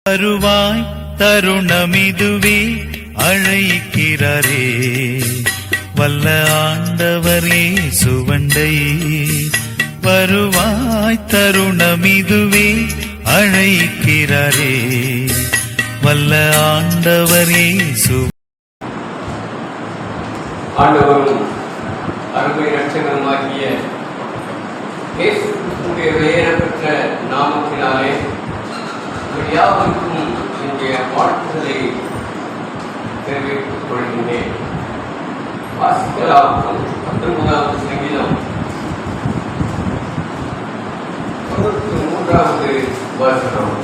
வருவாய் தருணமிதுவே அழைக்கிறாரே வல்ல ஆண்டவரே சுவண்டை வருவாய் தருணமிதுவே அழைக்கிறாரே வல்ல ஆண்டவரே ஆண்டவரும் அருமை ரட்சகருமாகிய இயேசு கிறிஸ்துவின் பெயரப்பெற்ற நாமத்தினாலே யாவருக்கும் என்னுடைய வாழ்த்துக்களை தெரிவித்துக் கொள்கின்றேன். வாசிக்கலாம் 19வது சங்கீதம் 3வது வசனம்.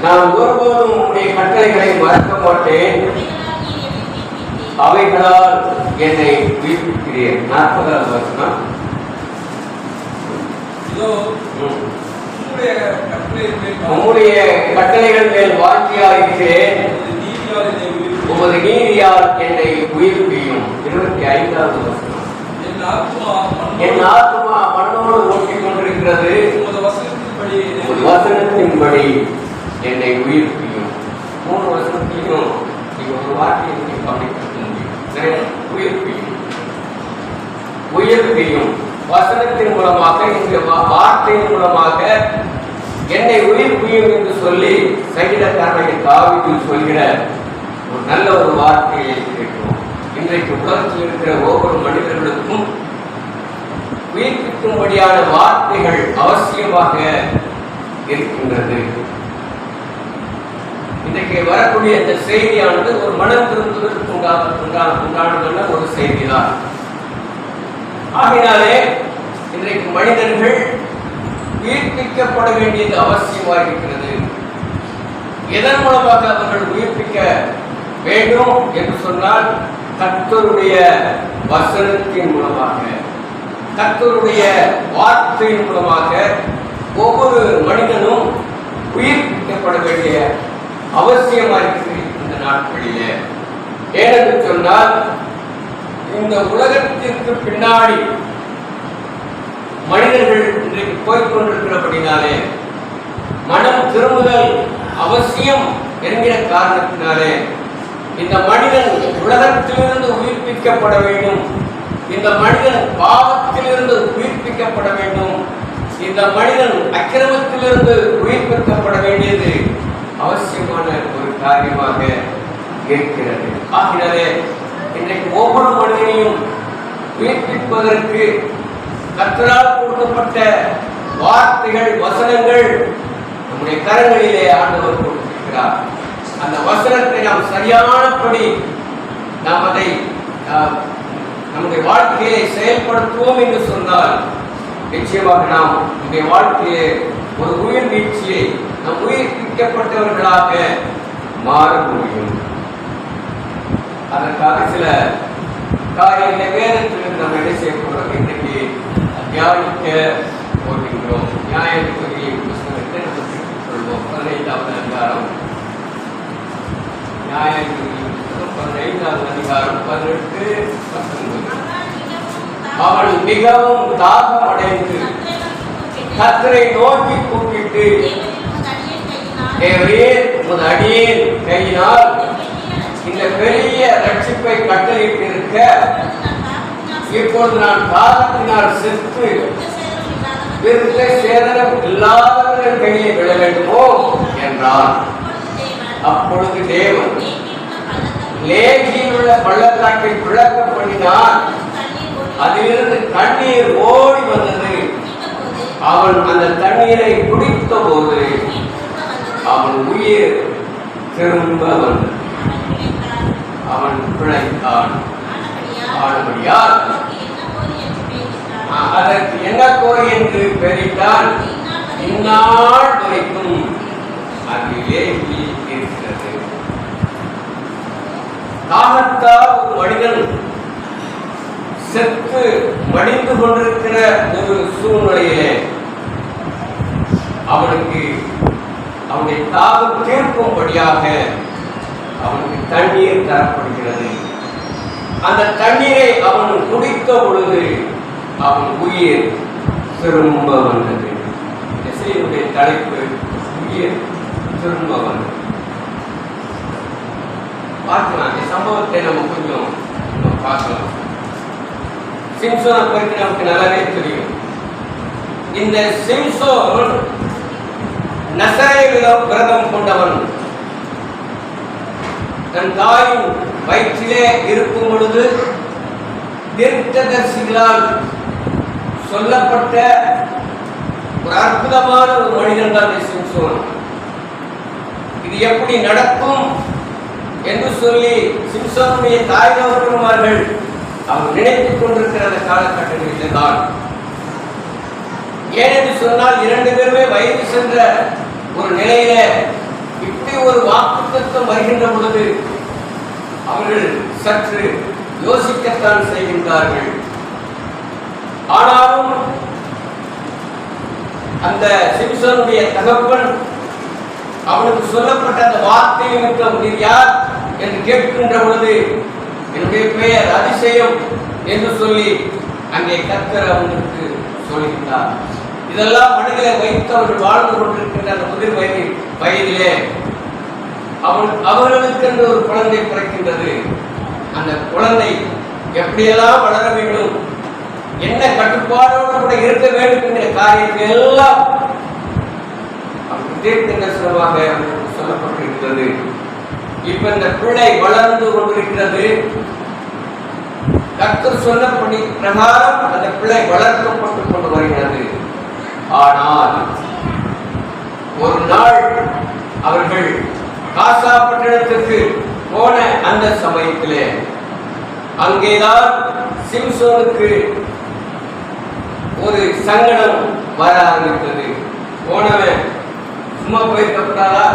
நான் ஒருபோதும் உன்னுடைய கட்டளைகளை மறக்க மாட்டேன், அவைகளால் என்னை உயிர்ப்பிக்கிறேன். 40வது வசனம். உம்முடைய கட்டளைகள் மேல் வாஞ்சியாயிருக்கிறேன், உமது நீதியால் என்னை உயிர்ப்பியும். 25வது வசனம். என் ஆத்துமா மண்ணோடு ஓட்டிக் கொண்டிருக்கிறது, உமது வசனத்தின்படி என்னை உயிர்ப்பியும். 3 வசனத்திலையும் ஒரு வார்த்தையை கவனிக்க முடியும். உயிர்ப்பியும் உயிர்ப்பியும் வசனத்தின் மூலமாக, இந்த வார்த்தையின் மூலமாக என்னை உயிர்ப்பியும் என்று சொல்லி சங்கீதக்காரன் தாவீது சொல்கிற ஒரு நல்ல ஒரு வார்த்தையை கேட்கிறோம். இன்றைக்கு உலகத்தில் இருக்கிற ஒவ்வொரு மனிதர்களுக்கும் உயிர்ப்பிக்கும்படியான வார்த்தைகள் அவசியமாக இருக்கின்றது. இன்றைக்கு வரக்கூடிய இந்த செய்தியானது ஒரு மனம் திரும்புவதற்கு உண்டான ஒரு செய்திதான். ஆகினாலே இன்றைக்கு மனிதர்கள் உயிர்ப்பிக்கப்பட வேண்டியது அவசியமாக இருக்கிறது. எதன் மூலமாக அவர்கள் உயிர்ப்பிக்க வேண்டும் என்று சொன்னால், கர்த்தருடைய வசனத்தின் மூலமாக, கர்த்தருடைய வார்த்தையின் மூலமாக ஒவ்வொரு மனிதனும் உயிர்ப்பிக்கப்பட வேண்டிய அவசியமாக இருக்கிறது இந்த நாட்களிலே. ஏனென்று சொன்னால், இந்த உலகத்திற்கு பின்னாடி மனிதர்கள் இன்றைக்கு போய்கொண்டிருக்கிறபடினாலே மனம் திரும்புதல் அவசியம் என்கிற காரணத்தினாலே இந்த மனிதன் உலகத்திலிருந்து உயிர்ப்பிக்கப்பட வேண்டும், இந்த மனிதன் பாவத்திலிருந்து உயிர்ப்பிக்கப்பட வேண்டும், இந்த மனிதன் அக்கிரமத்திலிருந்து உயிர்ப்பிக்கப்பட வேண்டியது அவசியமான ஒரு காரியமாக இருக்கிறது. ஆகினாலே இன்றைக்கு ஒவ்வொரு மனிதனையும் உயிர்ப்பிப்பதற்கு கர்த்தரால் கொடுக்கப்பட்ட வார்த்தைகள், வசனங்கள் நம்முடைய கரங்களிலே ஆண்டவர் கொடுத்திருக்கிறார். அந்த வசனத்தை நாம் சரியானபடி நாம் அதை நம்முடைய வாழ்க்கையை செயல்படுத்துவோம் என்று சொன்னால், நிச்சயமாக நாம் நம்முடைய வாழ்க்கையை ஒரு உயிர் வீழ்ச்சியை நாம் உயிர்ப்பிக்கப்பட்டவர்களாக மாற முடியும். அதற்காக சில காரியங்களை வேதத்திலிருந்து நம்ம என்ன செய்யப்படுறோம், இன்றைக்கு தியானிக்க போகின்றோம். நியாயாதிபதி புத்தகத்தை நம்ம சொல்வோம். 15வது அதிகாரம், நியாயாதிபதி புத்தகம் 15வது அதிகாரம் 18, 19. அவன் மிகவும் தாகம் அடைந்து கர்த்தரை நோக்கி கூப்பிட்டு, தேவரே உமது அடியேன் கையினால் இந்த பெரிய ரட்சிப்பை கட்டளையிட்டிருக்க, இப்பொழுது நான் தாகத்தினால் செத்து விருத்த சேதனம் இல்லாதவர்கள் கையை விட வேண்டுமோ என்றான். அப்பொழுது தேவன் லேகியில் உள்ள பள்ளத்தாக்கை விளக்க பண்ணினான். அதிலிருந்து தண்ணீர் ஓடி வந்தது. அவன் அந்த தண்ணீரை குடித்த போது அவன் உயிர் திரும்ப வந்தது. அவன் பிழைத்தான். ஆனபடியால் அதற்கு என்ன கோரி என்று பெயரிட்டான். இந்நாள் வரைக்கும் அதிலே இருக்கிறது. தாகத்தால் ஒரு மனிதன் செத்து மடிந்து கொண்டிருக்கிற ஒரு சூழ்நிலையிலே அவனுக்கு அவனுடைய தாகம் தீர்க்கும்படியாக அவனுக்கு தண்ணீர் தரப்படுகிறது. அந்த தண்ணீரை அவன் குடித்த பொழுது அவன் உயிர் திரும்ப வந்தது. தலைப்பு உயிர் திரும்பவன். பார்க்கலாம், இந்த சம்பவத்தை நம்ம கொஞ்சம் பார்க்கலாம். சிம்சோனை பற்றி நமக்கு நல்லாவே தெரியும். இந்த சிம்சோன் நசரேய விரதம் கொண்டவன். தன் தாயின் வயிற்றிலே இருக்கும் பொழுது தீர்க்கதரிசிகளால் சொல்லப்பட்ட ஒரு அற்புதமான ஒரு மனிதன் தான் சிம்சோன். இது எப்படி நடக்கும் என்று சொல்லி சிம்சோனுடைய தாய் தகப்பன்மார்கள் அவர் நினைத்துக் கொண்டிருக்கிற அந்த காலகட்டங்களில் தான். ஏனென்று சொன்னால் 2 பேருமே வயது சென்ற ஒரு நிலையில இப்படி ஒரு வாக்குத்தத்தம் வருகின்ற பொழுது அவர்கள் சற்று யோசிக்கத்தான் செய்கின்றார்கள். ஆனாலும் அந்த சிம்சோனுடைய தகப்பன் அவனுக்கு சொல்லப்பட்ட அந்த வார்த்தை நிமித்தம் நீர் யார் என்று கேட்கின்ற பொழுது என்னுடைய பெயர் அதிசயம் என்று சொல்லி அங்கே கர்த்தர் அவனுக்கு சொல்கின்றார். இதெல்லாம் மனிதரை வைத்து அவர்கள் வாழ்ந்து கொண்டிருக்கின்ற அந்த முதிர் வயதிலே அவர்களுக்கு என்று ஒரு குழந்தை பிறக்கின்றது. அந்த குழந்தை எப்படியெல்லாம் வளர வேண்டும், என்ன கட்டுப்பாடோடு கூட இருக்க வேண்டும் என்கிற காரியத்தை எல்லாம் தீர்க்கதரிசனமாக சொல்லப்பட்டிருக்கிறது. இப்ப இந்த பிள்ளை வளர்ந்து கொண்டிருக்கிறது. கர்த்தர் சொன்னபடி பிரகாரம் அந்த பிள்ளை வளர்க்கப்பட்டு கொண்டு வருகிறது. ஆனால் ஒரு நாள் அவர்கள் காசா பட்டணத்திற்கு போன அந்த சமயத்திலே அங்கேதான் சிம்சோனுக்கு ஒரு சங்கடம் வர ஆரம்பித்தது. போனவன் சும்மா போயிருக்கப்படாதா?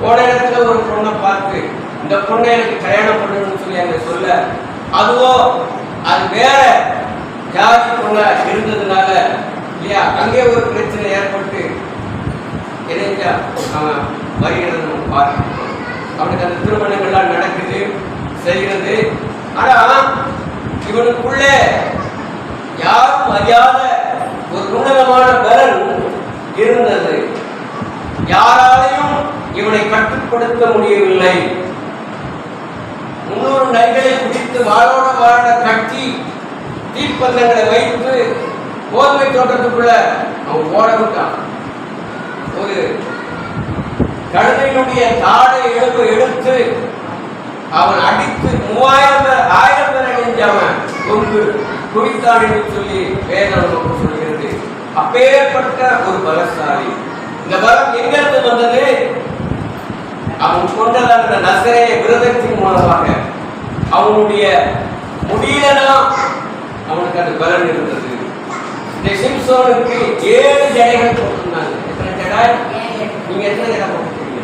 போன இடத்துல ஒரு பொண்ணை பார்த்து இந்த பொண்ணை எனக்கு கல்யாணம் பண்ணணும்னு சொல்லி அங்க சொல்ல, அதுவோ அது வேற ஜாதி பொண்ணா இருந்ததுனால இல்லையா, அங்கே ஒரு பிரச்சனை ஏற்பட்டு இணைஞ்சா அவன் வருகிறது நம்ம பார்க்கிறோம். அவனுக்கு அந்த திருமணங்கள்லாம் நடக்குது செய்கிறது. ஆனா இவனுக்குள்ளே யாரும் அறியாத ஒரு உன்னதமான பலன் இருந்தது. யாராலையும் இவனை கட்டுப்படுத்த முடியவில்லை. 300 நரிகளை பிடித்து வாழோட வாழ கட்டி தீப்பந்தங்களை வைத்து கோதுமை தோட்டத்துக்குள்ள அவன் போட விட்டான். ஒரு கழுதையினுடைய தாடை எடுத்து அவன் அடித்து 1000 பேரை நெஞ்சவன் கொண்டு குடித்தான் என்று சொல்லி வேதம் நமக்கு சொல்கிறது. அப்பேற்பட்ட ஒரு பலசாலி. இந்த பலம் எங்கிருந்து வந்தது? அவன் கொண்டதான நசரேய விரதத்தின் மூலமாக அவனுடைய முடியலனா அவனுக்கு அந்த பலன் இருந்தது. இந்த சிம்சோனுக்கு 7 ஜடைகள் போட்டிருந்தாங்க. எத்தனை ஜடை? நீங்க எத்தனை ஜடை போட்டுருக்கீங்க?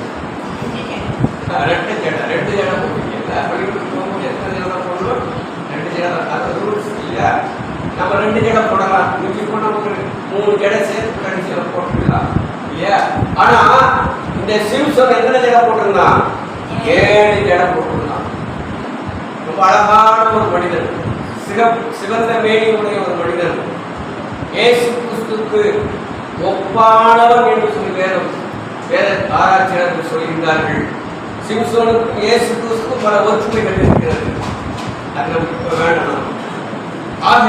2 ஜடை. 2 ஜடை போட்டுருக்கீங்க. பள்ளிக்கூடத்துக்கு போகும்போது எத்தனை ஜடை போடணும்? 2 ஜடை. அது ரூல்ஸ் இல்லையா? நம்ம 2 ஜடை போடலாம். மிஞ்சி போன நமக்கு 3 ஜடை சேர்த்து கடைசியில் போட்டுக்கலாம் இல்லையா? ஆனா இந்த சிம்சோன் எத்தனை ஜடை போட்டிருந்தான்? 7 ஜடை போட்டிருந்தான். ரொம்ப அழகான ஒரு மனிதன், சிவந்த மேனியுடைய ஒரு மனிதன், இயேசு கிறிஸ்துவுக்கு ஒப்பானவன் என்று சொல்லி வேத ஆராய்ச்சியாளர்கள் சொல்கின்றார்கள். சிம்சோனுக்கு இயேசு கிறிஸ்து பல ஒற்றுமைகள் இருக்கிறது. அது நமக்கு இப்ப வேண்டாம். ஆக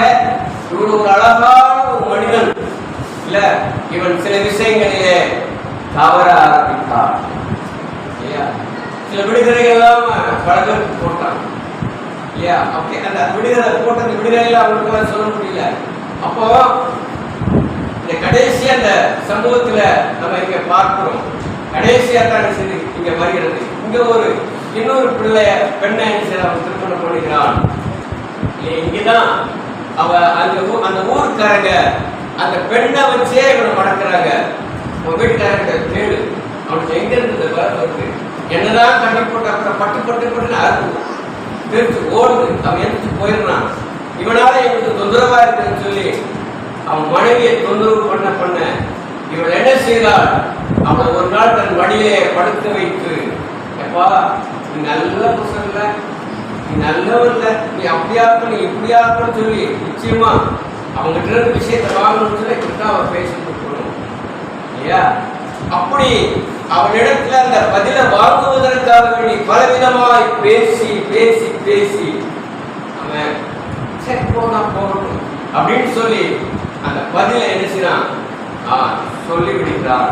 இவன் ஒரு அழகான ஒரு மனிதன் இல்ல. இவன் சில விஷயங்களிலே தவற ஆரம்பித்தான் இல்லையா? சில விடுதலைகள் எல்லாம் பல பேருக்கு போட்டான் இல்லையா? அப்படி அந்த விடுதலை போட்ட அந்த விடுதலையில அவனுக்கு சொல்ல முடியல. அப்போ இந்த கடைசி அந்த சம்பவத்துல நம்ம இங்க பார்க்கிறோம். கடைசியா தான் சரி இங்க வருகிறது. இங்க இன்னொரு பெண்ணை அவன் திருமணம் பண்ணுகிறான். இங்கதான் அவ அந்த ஊருக்காரங்க அந்த பெண்ணை வச்சே இவனை மடக்கிறாங்க. உன் வீட்டுக்காரங்க கேளு, அவனுக்கு எங்க இருந்தது வருது, என்னதான் கட்டி போட்டு அப்புறம் பட்டு அறுப்பு தெரிஞ்சு ஓடுது. அவன் எந்திரிச்சு போயிடுறான். இவனால இவனுக்கு தொந்தரவா இருக்குன்னு சொல்லி அவன் மனைவியை தொந்தரவு பண்ண இவன் என்ன செய்தாள்? அவன் ஒரு நாள் தன் மடியிலே படுக்க வைத்து, எப்பா நீ நல்ல புசல்ல, நீ நல்லவன்ல, நீ அப்படியாக்கும் நீ இப்படியாக்குன்னு சொல்லி நிச்சயமா அவங்ககிட்ட இருந்து விஷயத்தை வாங்கணும்னு சொல்லி இப்படிதான் அவன் பேசிட்டு இருக்கணும் இல்லையா? அப்படி அவனிடத்துல அந்த பதில வாங்குவதற்காக வேண்டி பலவிதமாய் பேசி பேசி பேசி அவன் சரி போனா போகட்டும் அப்படின்னு சொல்லி அந்த பதில என்ன செய்யறான் சொல்லி விடுகிறான்.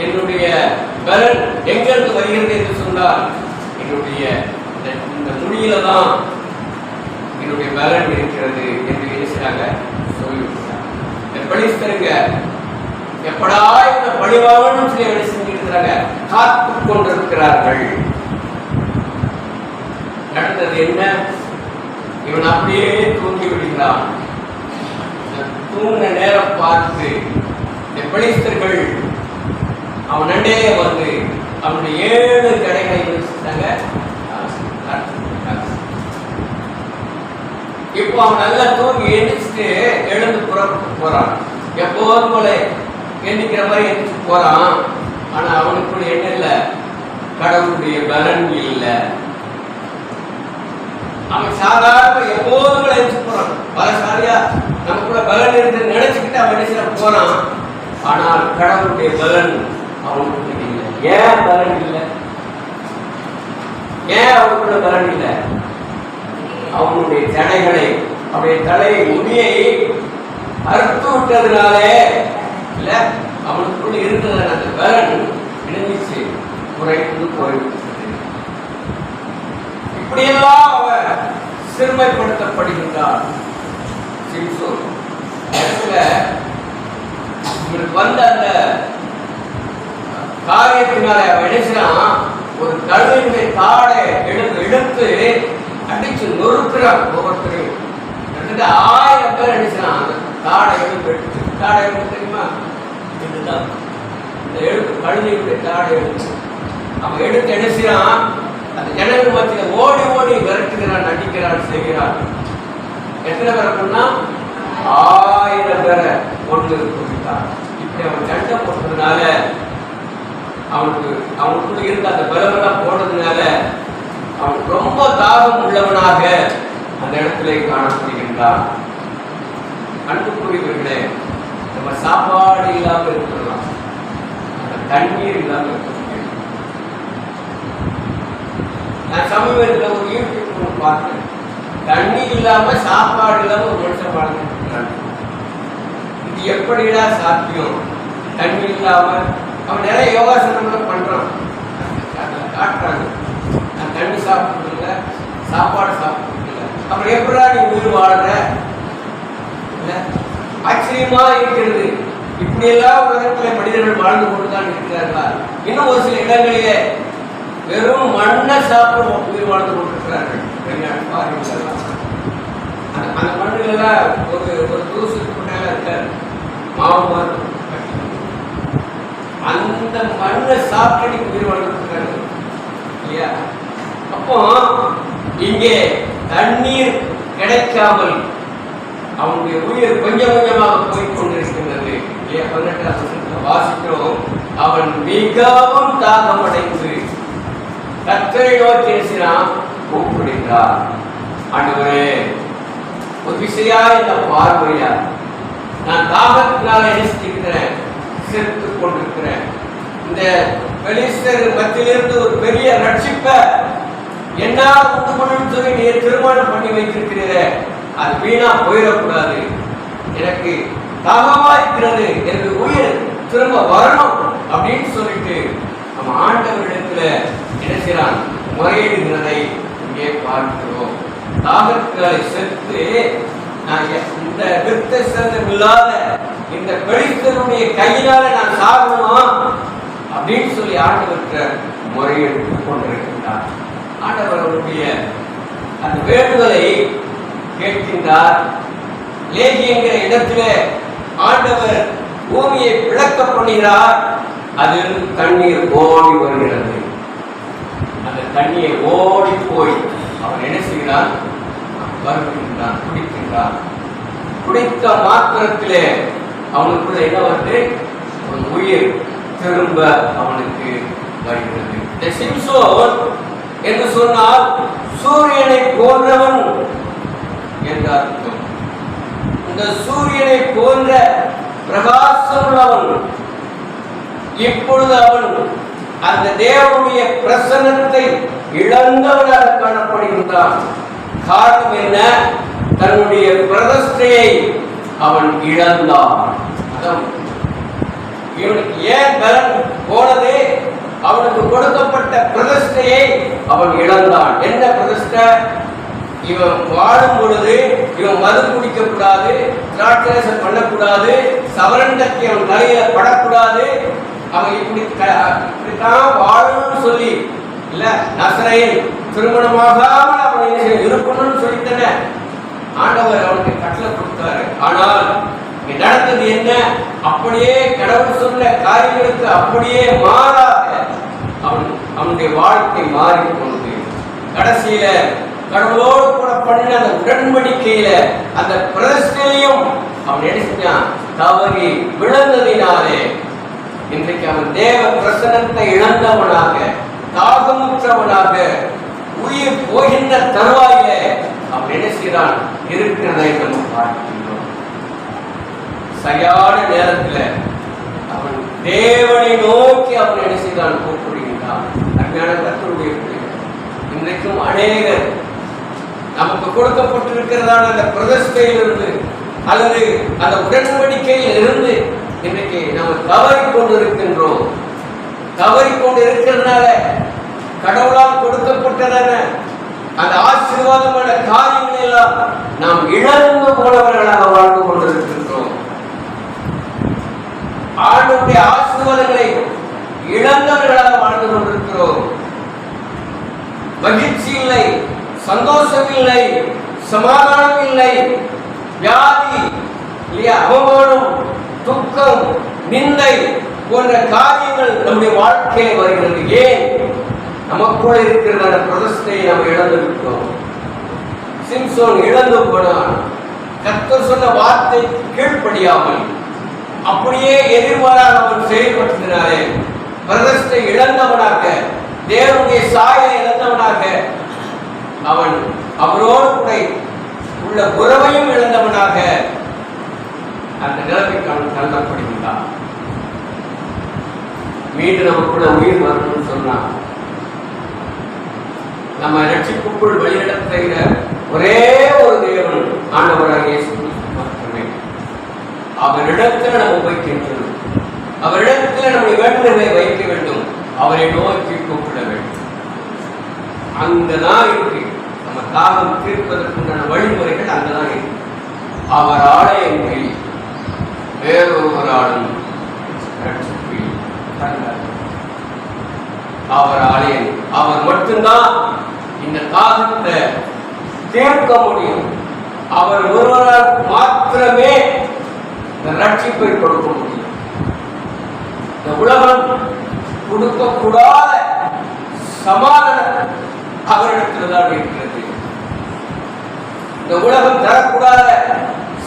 என்னுடைய பலன் எங்கிருந்து வருகிறது என்று சொன்னால் என்னுடைய இந்த முடியில தான் என்னுடைய பலன் இருக்கிறது என்று என்ன செய்றாங்க சொல்லிவிட்டாங்க. பெலிஸ்தருங்க எப்படா இந்த பழிவாங்கன்னு சொல்லி என்ன செஞ்சிருக்கிறாங்க, காத்து கொண்டிருக்கிறார்கள். நடந்தது என்ன? இவன் அப்படியே தூங்கி விடுகிறான். தூங்கின நேரம் பார்த்து இந்த பெலிஸ்தர்கள் அவன் நண்டே வந்து அவனுடைய 7 கடைகளை வச்சுட்டாங்க. இப்போ அவன் நல்லா தூங்கி எந்திரிச்சுட்டு எழுந்து புறப்பட்டு போறான். எப்போதும் போல எந்திக்கிற மாதிரி எந்திரிச்சு போறான். ஆனா அவனுக்குள்ள என்ன இல்லை, கடவுளுடைய பலன் இல்லை. அவன் சாதாரண எப்போதும் போல எந்திரிச்சு போறான். பலசாலியா நமக்குள்ள பலன் இருந்து நினைச்சுக்கிட்டு அவன் என்ன போறான். ஆனால் கடவுளுடைய பலன் அவனுக்கு இல்லை. ஏன் பலன் இல்லை? ஏன் அவனுக்குள்ள பலன் இல்லை? அவனுடைய தடைகளை, அவனுடைய தலையை முடியை அறுத்து விட்டதுனாலே இல்ல, அவனுக்குள்ள இருந்தது அந்த பலன் இணைஞ்சிச்சு, குறைந்து போய்விட்டது. இப்படியெல்லாம் அவன் சிறுமைப்படுத்தப்படுகின்றான். இவனுக்கு வந்த அந்த காரியத்தினால அவன் நினைச்சான், ஒரு கழுவினுடைய தாடை எடுத்து அடிச்சு நொறுக்கிறான். ஒவ்வொருத்தரையும் 1000 பேர் நினைச்சான். அந்த தாடை எடுத்து தாடை எடுத்து தெரியுமா, இதுதான் இந்த எடுத்து கழுவினுடைய தாடை எடுத்து அவன் எடுத்து நினைச்சான். அந்த ஜனங்கள் மத்தியில ஓடி ஓடி விரட்டுகிறான், அடிக்கிறான், செய்கிறான். எத்தனை பேர்? 1000 பேரை கொண்டு கொடுத்தான். இப்படி அவன் சண்டை போட்டதுனால அவனுக்குள்ள இருந்த அந்த பலமெல்லாம் போனதுனால அவன் ரொம்ப தாகம் உள்ளவனாக அந்த இடத்துல காணப்படுகின்றான். அன்புக்குரியவர்களே, நம்ம சாப்பாடு இல்லாமல் இருக்கலாம், அந்த தண்ணீர் இல்லாமல் இருக்க முடியும். நான் சமீபத்தில் ஒரு யூடியூப் பார்த்தேன். தண்ணீர் இல்லாம சாப்பாடு இல்லாம ஒரு மனுஷன் வாழ்ந்துட்டு, இது எப்படிடா சாத்தியம்? தண்ணி இல்லாம அவன் நிறைய யோகாசனம் பண்றான், காட்டுறாங்க. நான் தண்ணி சாப்பிடுறதில்ல, சாப்பாடு சாப்பிடுறதில்ல, அப்புறம் எப்படா நீ உயிர் வாழ்ற? ஆச்சரியமா இருக்கிறது. இப்படி எல்லாம் உலகத்துல மனிதர்கள் வாழ்ந்து கொண்டுதான் இருக்கிறார்களா? இன்னும் ஒரு சில இடங்களிலே வெறும் மண்ணை சாப்பிடும் உயிர் வாழ்ந்து கொண்டிருக்கிறார்கள். அந்த மண்ணுலாம் ஒரு தூசு இருக்காரு, மாவு அந்த மண்ணை சாப்பிட்டு உயிர் வாழ்ந்துருக்காரு இல்லையா? அப்போ இங்கே தண்ணீர் கிடைக்காமல் அவனுடைய உயிர் கொஞ்சம் கொஞ்சமாக போய்கொண்டிருக்கின்றது. 18 வாசிக்கிறோம். அவன் மிகவும் தாகமடைந்து கர்த்தரை நோக்கி பேசினான், கூப்பிடுகிறார். ஆண்டவரே, ஒரு விசையா இந்த பார்வையா நான் தாகத்தினால நினைச்சிருக்கிறேன், செத்து கொண்டிருக்கிறேன். இந்த பெலிஸ்தர் மத்தியிலிருந்து ஒரு பெரிய ரட்சிப்பை என்னால் உண்டு பண்ணு சொல்லி நீ திருமணம் பண்ணி வைத்திருக்கிறீரே, அது வீணா போயிடக்கூடாது. எனக்கு தாகமா இருக்கிறது, எனக்கு உயிர் திரும்ப வரணும் அப்படின்னு சொல்லிட்டு நம்ம ஆண்டவரிடத்துல என்ன செய்யறான், முறையிடுகிறதை இங்கே பார்க்கிறோம். தாகத்தினாலே செத்து நான் இந்த விருத்த சேதம் இல்லாத இந்த பெலிஸ்தருடைய கையினால நான் சாகணுமா அப்படின்னு சொல்லி ஆண்டவர்கிட்ட முறையிட்டு கொண்டிருக்கின்றார். ஆண்டவர் அவருடைய அந்த வேண்டுதலை கேட்கின்றார். லேகி என்கிற இடத்துல ஆண்டவர் பூமியை பிளக்க பண்ணுகிறார். அதில் தண்ணீர் ஓடி வருகிறது. அந்த தண்ணியை ஓடி போய் அவன் என்ன செய்கிறான், வருகின்றான், குடிக்கின்றான். குடித்த மாத்திரத்திலே அவனுக்குள்ள என்ன வந்து ஒரு உயிர் திரும்ப அவனுக்கு வருகிறது. இந்த சிம்சோன் என்று சொன்னால் சூரியனை போன்றவன் என்று அர்த்தம். இந்த சூரியனை போன்ற பிரகாசம் உள்ளவன். இப்பொழுது அவன் அந்த தேவனுடைய பிரசன்னத்தை இழந்தவனாக காணப்படுகின்றான். காரணம் என்ன? தன்னுடைய பிரதிஷ்டையை அவன் இழந்தான். இவனுக்கு ஏன் பலன் போனது? அவனுக்கு கொடுக்கப்பட்ட பிரதிஷ்டையை அவன் இழந்தான். என்ன பிரதிஷ்டை? இவன் வாழும் பொழுது இவன் மது குடிக்க கூடாது, திராட்சரசம் பண்ணக்கூடாது, சவரன் கட்டி அவன் தலையில படக்கூடாது, அவன் இப்படித்தான் வாழணும்னு சொல்லி இல்ல நசரேயன் திருமணமாகாமல் அவன் இருக்கணும்னு சொல்லித்தன ஆண்டவர் அவனுக்கு கட்டளை கொடுத்தாரு. ஆனால் நடந்தது என்ன? அப்படியே கடவுள் சொன்ன காரியங்களுக்கு அப்படியே மாறாக அவனுடைய வாழ்க்கை மாறிக்கொண்டு கடைசியில கடவுளோடு கூட பண்ண அந்த உடன்படிக்கையில அந்த பிரதிஷ்டையும் அவன் என்ன செஞ்சான்? தவறி விழுந்ததினாலே இன்றைக்கு அவன் தேவ பிரசன்னத்தை இழந்தவனாக, தாகமுற்றவனாக, உயிர் போகின்ற தருவாயில அவன் என்ன செய்கிறான் இருக்கிறதை நம்ம பார்க்கின்றோம். சரியான நேரத்தில் அவன் தேவனை நோக்கி அவன் என்ன செய்தான்? கூப்பிடுகின்றான். அருமையான கர்த்தருடைய பிள்ளைகள், இன்றைக்கும் அநேகர் நமக்கு கொடுக்கப்பட்டிருக்கிறதான அந்த பிரதிஷ்டையிலிருந்து அல்லது அந்த உடன்படிக்கையில் இருந்து இன்றைக்கு நம்ம தவறிக்கொண்டிருக்கின்றோம். தவறிக்கொண்டு இருக்கிறதுனால கடவுளால் கொடுக்கப்பட்டதான அந்த ஆசீர்வாதமான காரியங்களை எல்லாம் நாம் இழந்து போனவர்களாக வாழ்ந்து கொண்டிருக்கின்றோம். ஆண்டவருடைய ஆசீர்வாதங்களை இழந்தவர்களாக வாழ்ந்து கொண்டிருக்கிறோம். மகிழ்ச்சி இல்லை, சந்தோஷம் இல்லை, சமாதானம் இல்லை, வியாதி இல்லையா, அவமானம், துக்கம், நிந்தை போன்ற காரியங்கள் நம்முடைய வாழ்க்கையில் வருகிறது. ஏன்? நமக்குள்ள இருக்கிற பிரதிஷ்டையை நாம் இழந்து விட்டோம். சிம்சோன் இழந்து போனான். கர்த்தர் சொன்ன வார்த்தை கீழ்ப்படியாமல் அப்படியே எதிர்மாறாக அவன் செயல்பட்டதினாலே பிரதிஷ்டை இழந்தவனாக, தேவனுடைய சாயலை இழந்தவனாக, அவன் அவரோடு கூட உள்ள உறவையும் இழந்தவனாக அந்த நிலைமைக்கு அவன் தள்ளப்படுகின்றான். மீண்டும் நமக்குள்ள உயிர் வரணும்னு சொன்னான். நம்ம ரட்சிப்புக்குள் வழிநடத்துகிற ஒரே ஒரு தேவன் ஆண்டவராக இயேசு கிறிஸ்து மட்டுமே. அவரிடத்தில் நம்ம வைக்கின்றோம். அவரிடத்தில் நம்முடைய வேண்டுதலை வைக்க வேண்டும். அவரை நோக்கி கூப்பிட வேண்டும். அங்கதான் இருக்கு நம்ம தாகம் தீர்ப்பதற்குண்டான வழிமுறைகள். அங்கதான் இருக்கு. அவர் ஆலயங்களை வேறொருவராலும் அவர் ஆலயம், அவர் மட்டும்தான் இந்த தாகத்தை தீர்க்க முடியும். அவர் ஒருவரால் மாத்திரமே இந்த ரட்சிப்பை கொடுக்க முடியும். இந்த உலகம் கொடுக்கக்கூடாத சமாதானம் அவரிடத்தில் தான் இருக்கிறது. இந்த உலகம் தரக்கூடாத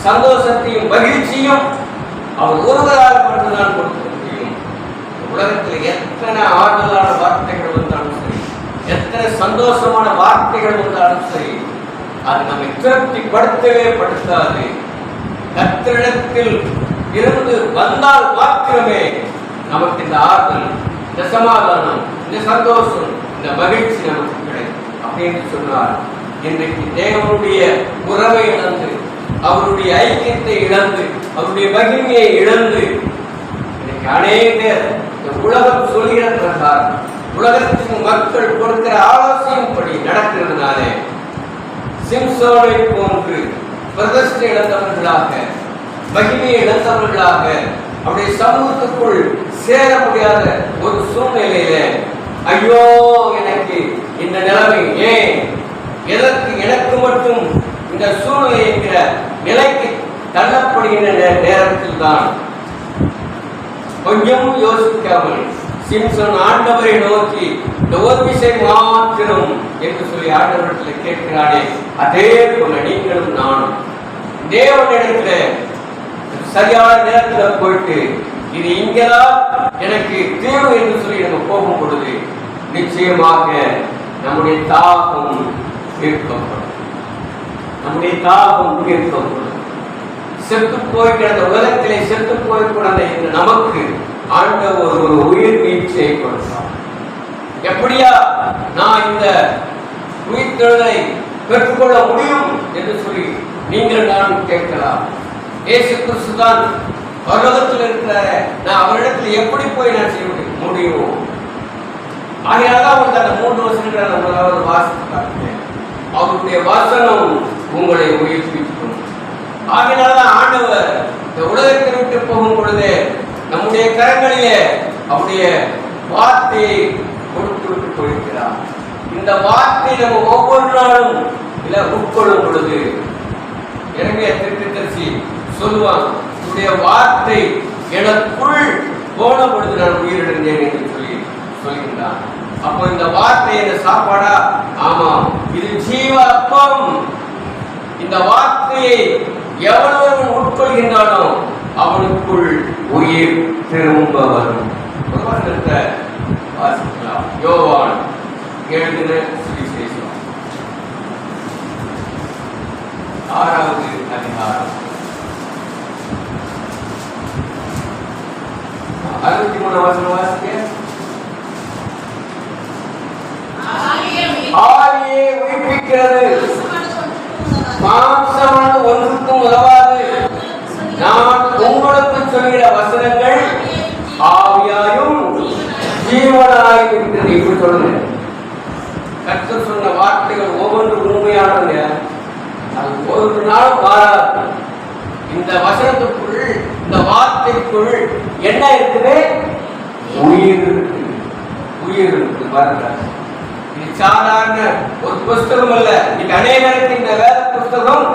சந்தோஷத்தையும் மகிழ்ச்சியும் அவர் ஒருவரால் மட்டும்தான் கொடுக்க முடியும். உலகத்தில் எத்தனை ஆறுதலான வார்த்தைகள் வந்தாலும் சரி, எத்தனை சந்தோஷமான வார்த்தைகள் வந்தாலும் சரி, அது நம்மை திருப்திப்படுத்தவே படுத்தாது. கர்த்தரிடத்தில் இருந்து வந்தால் மாத்திரமே நமக்கு இந்த ஆறுதல், இந்த சமாதானம், இந்த சந்தோஷம், இந்த மகிழ்ச்சி நமக்கு கிடைக்கும் அப்படின்னு சொன்னார். இன்றைக்கு தேவனுடைய உறவை இழந்து, அவருடைய ஐக்கியத்தை இழந்து, அவருடைய மகிமையை இழந்து இன்னைக்கு அநேகர் இந்த உலகம் சொல்கிற பிரகாரம், உலகத்தின் மக்கள் கொடுக்கிற ஆலோசனைப்படி நடக்கிறதுனாலே சிம்சோனை போன்று பிரதிஷ்டை இழந்தவர்களாக, மகிமையை இழந்தவர்களாக, அவருடைய சமூகத்துக்குள் சேர முடியாத ஒரு சூழ்நிலையில ஐயோ எனக்கு இந்த நிலைமை ஏன், எதற்கு எனக்கு மட்டும் இந்த சூழ்நிலை என்கிற நிலைக்கு தள்ளப்படுகின்ற நேரத்தில் தான் கொஞ்சம் யோசிக்காமல் சிம்சன் ஆண்டவரை நோக்கி இந்த ஒரு விஷயம் மாத்திரம் என்று சொல்லி ஆண்டவரிடத்தில் கேட்கிறானே, அதே போல நீங்களும் நானும் தேவனிடத்துல சரியான நேரத்தில் போயிட்டு இது இங்கதான் எனக்கு தீர்வு என்று சொல்லி நம்ம போகும் பொழுது நிச்சயமாக நம்முடைய தாகம் தீர்க்கப்படும். நம்முடைய தாகம் தீர்க்கப்படும். செத்து போய்கிற அந்த உலகத்திலே செத்து போய்க்கூட இந்த நமக்கு ஆண்டவர் ஒரு உயிர் நீச்சை கொடுத்தார். எப்படியா நான் இந்த உயிர்த்தெழுதலை பெற்றுக்கொள்ள முடியும் என்று சொல்லி நீங்கள் நான் கேட்கலாம். இயேசு கிறிஸ்து தான் பரலோகத்தில் இருக்கிறார, நான் அவரிடத்தில் எப்படி போய் நான் செய்ய முடியும்? ஆகையால்தான் அவருக்கு அந்த 3 வருஷங்கள் நம்மளாவது வாசித்து காட்டுகிறேன். அவருடைய வசனம் உங்களை உயிர்ப்பிக்கும். ஆகையால்தான் ஆண்டவர் இந்த உலகத்தை விட்டு போகும் பொழுது நம்முடைய கரங்களிலே அவருடைய வார்த்தையை கொடுத்து விட்டு போயிருக்கிறார். இந்த வார்த்தை நம்ம ஒவ்வொரு நாளும் உட்கொள்ளும் பொழுது எனவே தீர்க்கதரிசி சொல்லுவான், உன்னுடைய வார்த்தை எனக்குள் போன பொழுது நான் உயிரிழந்தேன் என்று சொல்கின்றான். அப்போ இந்த வார்த்தை என்ன சாப்பாடா? ஆமாம், இது ஜீவ அப்பம். இந்த வார்த்தையை எவனவன் உட்கொள்கின்றானோ அவனுக்குள் உயிர் திரும்ப வரும். வாசிக்கலாம். யோவான் எழுதின சுவிசேஷம் 6வது அதிகாரம் 63 வசனம் வாசிக்க. ஆவியே உயிர்ப்பிக்கிறது, மாம்சமானது ஒன்றுக்கும் உதவாது. நான் உங்களுக்கு சொல்கிற வசனங்கள் ஆவியாயும் ஜீவனாயும் இருக்கிறது. இப்படி சொல்லுங்க. கர்த்தர் சொன்ன வார்த்தைகள் ஒவ்வொன்றும் உண்மையானது. அது ஒரு நாள் மாறாது. இந்த வசனத்துக்குள், இந்த வார்த்தைக்குள் என்ன இருக்குது? உயிர் இருக்கு. உயிர் இருக்கு. பாருங்க, இது சாதாரண ஒரு புஸ்தகம் அல்ல. இன்னைக்கு அநேகருக்கு இந்த வேத புஸ்தகம்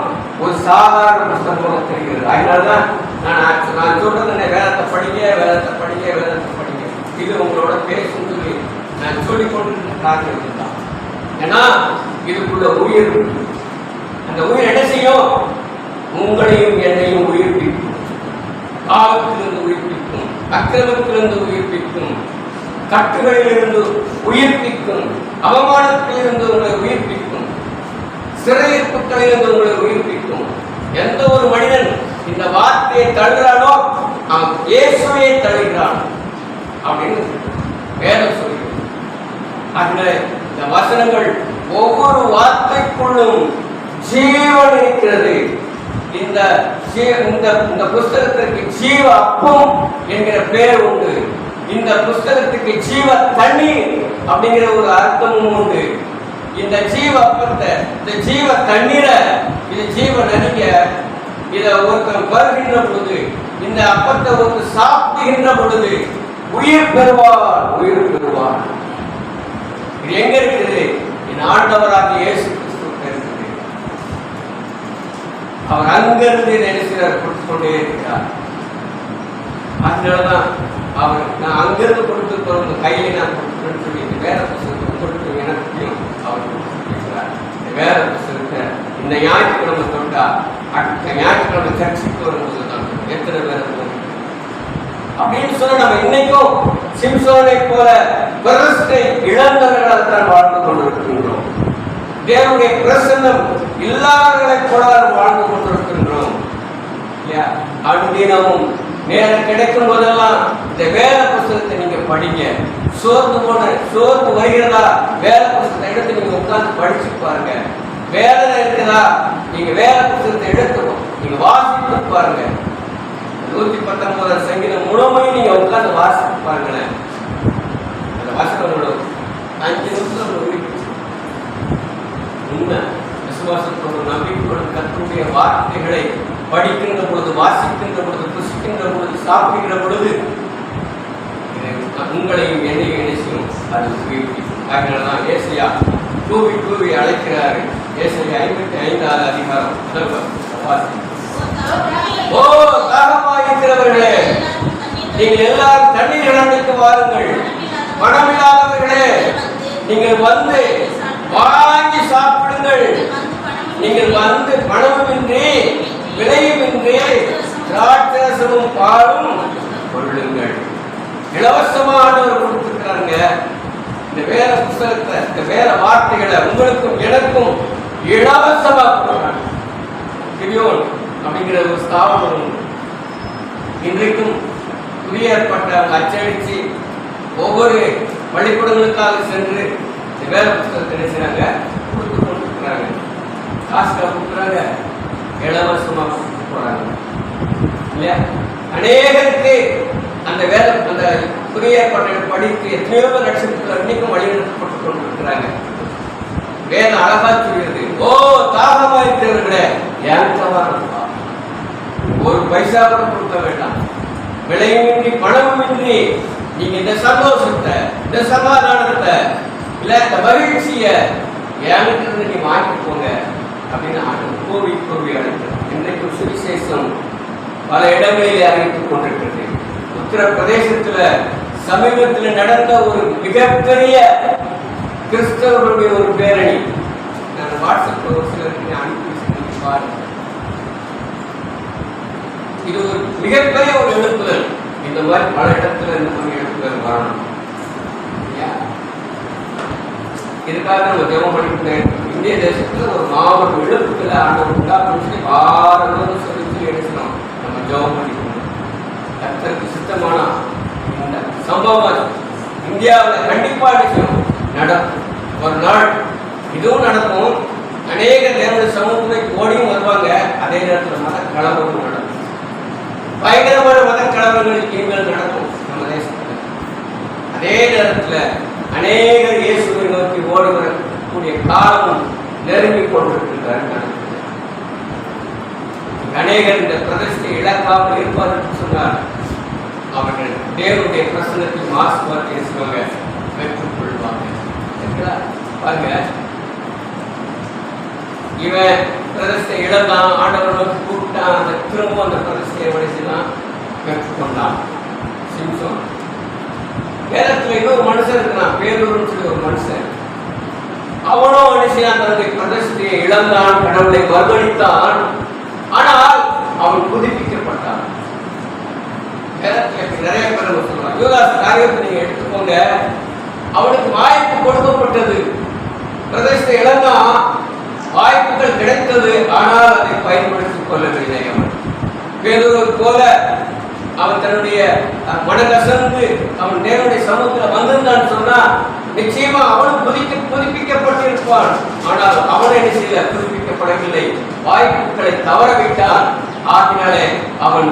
ஒரு சாதாரண புஸ்தகம் தெரிகிறது. அதனாலதான் நான் சொல்றது, வேதத்தை படிக்க, வேதத்தை படிக்க, வேதத்தை படிக்க, இது உங்களோட பேசும் சொல்லி நான் சொல்லிக் கொண்டிருந்த காரணம் தான். ஏன்னா இதுக்குள்ள உயிர் இருக்கு. அந்த உயிர் என்ன செய்யும்? உங்களையும் என்னையும் உயிர்ப்பிக்கும். ஆபத்திலிருந்து உயிர்ப்பிக்கும், அக்கிரமத்திலிருந்து உயிர்ப்பிக்கும், கட்டுகளிலிருந்து உயிர்ப்பிக்கும், அவமானத்திலிருந்து உங்களை உயிர்ப்பிக்கும், சிறையிருப்புகளிலிருந்து உங்களை உயிர்ப்பிக்கும். எந்த ஒரு மனிதன் இந்த வார்த்தையை தழுகிறானோ அவன் இயேசுவை தழுகிறான் அப்படின்னு வேதம் சொல்கிறது. அதனால இந்த வசனங்கள் ஒவ்வொரு வார்த்தைக்குள்ளும் ஜீவன் இருக்கிறது. இந்த புஸ்தகத்திற்கு ஜீவ அப்பம் என்கிற பெயர் உண்டு. இந்த புஸ்தகத்துக்கு ஜீவ தண்ணீர் அப்படிங்கிற ஒரு அர்த்தமும் உண்டு. இந்த ஜீவ அப்பத்தை, இந்த ஜீவ தண்ணீரை, இது ஜீவ நதிங்க, இதை ஒருத்தர் வருகின்ற பொழுது, இந்த அப்பத்தை ஒருத்தர் சாப்பிடுகின்ற பொழுது உயிர் பெறுவார், உயிர் பெறுவார். இது எங்க இருக்குது? என் ஆண்டவராக இயேசு கிறிஸ்து இருக்குது. அவர் அங்கிருந்து நினைச்சார் கொடுத்து கொண்டே இருக்கிறார். அதனாலதான் அவர் நான் அங்கிருந்து கொடுத்து கையில நான் கொடுத்துன்னு சொல்லி இந்த வேற புத்தகத்தை கொடுத்து எனக்கு அவர் கொடுத்துருக்கிறார். இந்த வேற புத்தகத்தை இந்த ஞாயிற்றுக்கிழமை தொட்டா அடுத்த ஞாயிற்றுக்கிழமை சர்ச்சைக்கு வரும்போது தான் எத்தனை பேர் அப்படின்னு சொன்னா நம்ம இன்னைக்கும் சிம்சோனை போல பிரதிஷ்டை இழந்தவர்களால் தான் வாழ்ந்து கொண்டிருக்கின்றோம். தேவனுடைய பிரசன்னம் இல்லாதவர்களை போல வாழ்ந்து கொண்டிருக்கின்றோம். இல்லையா? அனுதினமும் நேரம் கிடைக்கும் போதெல்லாம் இந்த வேத புஸ்தகத்தை நீங்க படிங்க. சோர்ந்து வருகிறதா? வேத புஸ்தகத்தை எடுத்து நீங்க உட்கார்ந்து படிச்சு பாருங்க. வேதனை இருக்குதா? நீங்க வேத புஸ்தகத்தை எடுத்து நீங்க வாசித்து பாருங்க. 119 சங்கீதம் முழுமையும் நீங்க உட்கார்ந்து வாசித்து பாருங்களேன். அந்த வாசகம் 5 நிமிஷம் உண்மை விசுவாசத்தோடு நம்பிக்கையோடு கர்த்தருடைய வார்த்தைகளை படிக்கின்ற பொழுது, வாசிக்கின்ற பொழுது, புசிக்கின்ற பொழுது, சாப்பிடுகிற பொழுது உங்களையும் என்னையும் இணைச்சியும் அது உயிர்ப்பிக்கும். அதனாலதான் ஏசாயா கூவி அழைக்கிறாரு. ஏசாயா 55வது அதிகாரம் ஓ தாகமாயிருக்கிறவர்களே, நீங்கள் எல்லாரும் தண்ணீர் இழந்துக்கு வாருங்கள். பணமில்லாதவர்களே, நீங்கள் வந்து வாங்கி சாப்பிடுங்கள். நீங்கள் வந்து பணமின்றி விலையுமின்றி திராட்சரசமும் பாலும் கொள்ளுங்கள். இலவசமானவர் கொடுத்துருக்காங்க. இந்த வேற புத்தகத்தை, இந்த வேற வார்த்தைகளை உங்களுக்கும் எனக்கும் இலவசமா கொடுக்கிறாங்க. கிரியோன் அப்படிங்கிற ஒரு ஸ்தாபனம் இன்றைக்கும் புதிய ஏற்பாட்டை அச்சடிச்சு ஒவ்வொரு பள்ளிக்கூடங்களுக்காக சென்று வேலை புத்தகத்தை நினைச்சாங்க கொடுத்து கொண்டிருக்கிறாங்க. காசுக்காக கொடுக்குறாங்க, இலவசமாக கொடுத்து போறாங்க இல்லையா? அநேகருக்கு அந்த வேலை அந்த புதிய ஏற்பாட்டை படித்து எத்தனையோ லட்சத்துல இன்னைக்கும் வழிநடத்தப்பட்டு கொண்டிருக்கிறாங்க. வேதம் அழகா சொல்கிறது, ஓ தாகமா இருக்கிறவர்கள ஏன் ஒரு பைசா கூட கொடுக்க வேண்டாம், விலையுமின்றி பணமுமின்றி நீங்க இந்த சந்தோஷத்தை, இந்த சமாதானத்தை, இல்ல இந்த மகிழ்ச்சிய ஏங்கிட்ட நீ வாங்கி போங்க அப்படின்னு கோவி கோவி அழைக்கிறார். இன்றைக்கு சுவிசேஷம் பல இடங்களிலே அறிவித்துக் கொண்டிருக்கிறது. உத்தரப்பிரதேசத்துல சமீபத்தில் நடந்த ஒரு மிகப்பெரிய கிறிஸ்தவர்களுடைய ஒரு பேரணி, நான் வாட்ஸ்அப் ஒரு சிலருக்கு அனுப்பி பாருங்க. இது ஒரு மிகப்பெரிய ஒரு எழுப்புதல். இந்த மாதிரி பல இடத்துல இந்த மாதிரி எழுப்புதல் வரணும். இதுக்காக நம்ம ஜெபம் பண்ணிட்டு இந்திய தேசத்துல ஒரு மாபெரும் எழுப்புதலை ஆண்டவர் உண்டாக்கணும்னு பாரதம் சொல்லி எடுக்கணும். நம்ம ஜெபம் பண்ணிக்கணும். கர்த்தருக்கு சித்தமான இந்த சம்பவம் இந்தியாவில் கண்டிப்பா நடக்கும். ஒரு நாள் இதுவும் நடக்கும். அநேக தேவனுடைய சமூகத்தை ஓடியும் வருவாங்க. அதே நேரத்தில் மத கலவரம் நடக்கும். பயங்கரமான மத கலவரங்கள் இனிமேல் நடக்கும் நம்ம தேசத்தில். அதே நேரத்தில் அநேகர் இயேசுவை நோக்கி ஓடி வரக்கூடிய காலம் நெருங்கிக் கொண்டிருக்கிறார்கள். அநேகர் இந்த பிரதிஷ்டை இழக்காமல் இருப்பார்கள் சொன்னார். அவர்கள் தேவனுடைய பிரசன்னத்தில் மாசுபாடு பேசுவாங்க, பெற்றுக் கொள்வாங்க. பாருங்க, இவன் பிரதிஷ்டை இழந்தான், ஆண்டவர் நோக்கி கூப்பிட்டான், அந்த திரும்ப அந்த பிரதிஷ்டையை உடைச்சுதான் பெற்றுக்கொண்டான். சிம்சோன் வேதத்துல இன்னொரு மனுஷன் இருக்கிறான், பேரூர்னு சொல்லி ஒரு மனுஷன். அவனும் மனுஷன் தன்னுடைய பிரதிஷ்டையை இழந்தான், கடவுளை மறுதளித்தான். ஆனால் அவன் புதுப்பிக்கப்பட்டான். வேதத்துல நிறைய பேர் சொல்றாங்க. யூதாஸ் காரியத்தை நீங்க எடுத்துக்கோங்க. அவனுக்கு வாய்ப்பு கொடுக்கப்பட்டது, பிரதிஷ்டை இழந்தான், வாய்ப்புகள் கிடைத்தது, ஆனால் அதை பயன்படுத்திக் கொள்ளவில்லை. அவன் பேரூர் போல அவன் தன்னுடைய மனகசந்து அவன் தேவனுடைய சமூகத்தில் வந்திருந்தான் சொன்னா நிச்சயமா அவனும் புதுப்பிக்கப்பட்டிருப்பான். ஆனால் அவனை செய்ய புதுப்பிக்கப்படவில்லை, வாய்ப்புகளை தவறவிட்டான். ஆகினாலே அவன்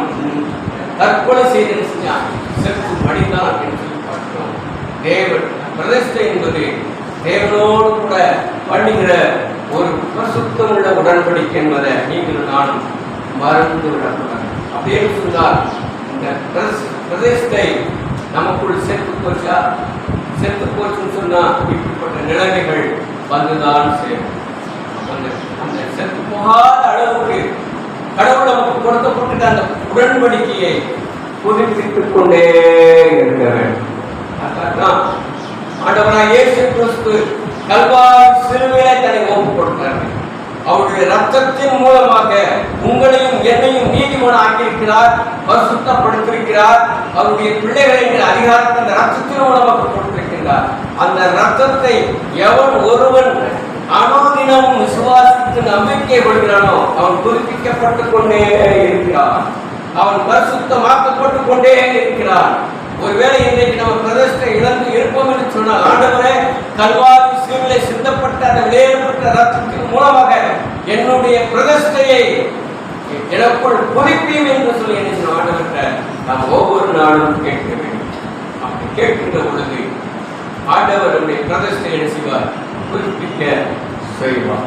தற்கொலை செய்து செஞ்சான், செத்து மடிந்தான் என்று சொல்லி பார்க்கிறோம். தேவன் பிரதிஷ்டை என்பது தேவனோடு கூட பண்ணுகிற ஒரு பிரசுத்தமுள்ள உடன்படிக்கை என்பதை நீங்கள் நானும் மறந்து விடக்கூடாது. அப்படின்னு சொன்னால் இந்த பிரதிஷ்டை நமக்குள் செத்து போச்சா? செத்து போச்சுன்னு சொன்னா இப்படிப்பட்ட நிலைமைகள் வந்துதான் சேரும். அந்த செத்து போகாத அளவுக்கு கடவுள் நமக்கு கொடுக்கப்பட்ட அந்த உடன்படிக்கையை புதுப்பித்துக் கொண்டே இருக்க வேண்டும். ஆண்டவராகிய இயேசு கிறிஸ்து கல்வாரி சிலுவையிலே தன்னை ஒப்புக் கொடுத்தார். அவருடைய ரத்தத்தின் மூலமாக உங்களையும் என்னையும் நீதிமன்றம் ஆக்கியிருக்கிறார், பரிசுத்தப்படுத்தியிருக்கிறார். அவருடைய பிள்ளைகளை அதிகாரத்தை அந்த ரத்தத்தின் மூலமாக கொடுத்திருக்கிறார். அந்த ரத்தத்தை எவன் ஒருவன் அனுதினமும் விசுவாசித்து நம்பிக்கை கொள்கிறானோ அவன் புதுப்பிக்கப்பட்டுக் கொண்டே இருக்கிறான், அவன் பரிசுத்தமாக்கப்பட்டுக் கொண்டே இருக்கிறான். ஒருவேளை இன்றைக்கு நம்ம பிரதிஷ்டை இழந்து இருப்போம் என்று சொன்னால், ஆண்டவரே கல்வாரி சிலுவையிலே சிந்தப்பட்ட அந்த வெளியேறப்பட்ட ரத்தத்தின் மூலமாக என்னுடைய பிரதிஷ்டையை எனக்குள் புதுப்பியும் என்று சொல்லி என்ன ஆண்டவர்கிட்ட நாம் ஒவ்வொரு நாளும் கேட்க வேண்டும். அப்படி கேட்கின்ற பொழுது ஆண்டவர் நம்முடைய பிரதிஷ்டை என்ன செய்வார்? புதுப்பிக்க செய்வார்.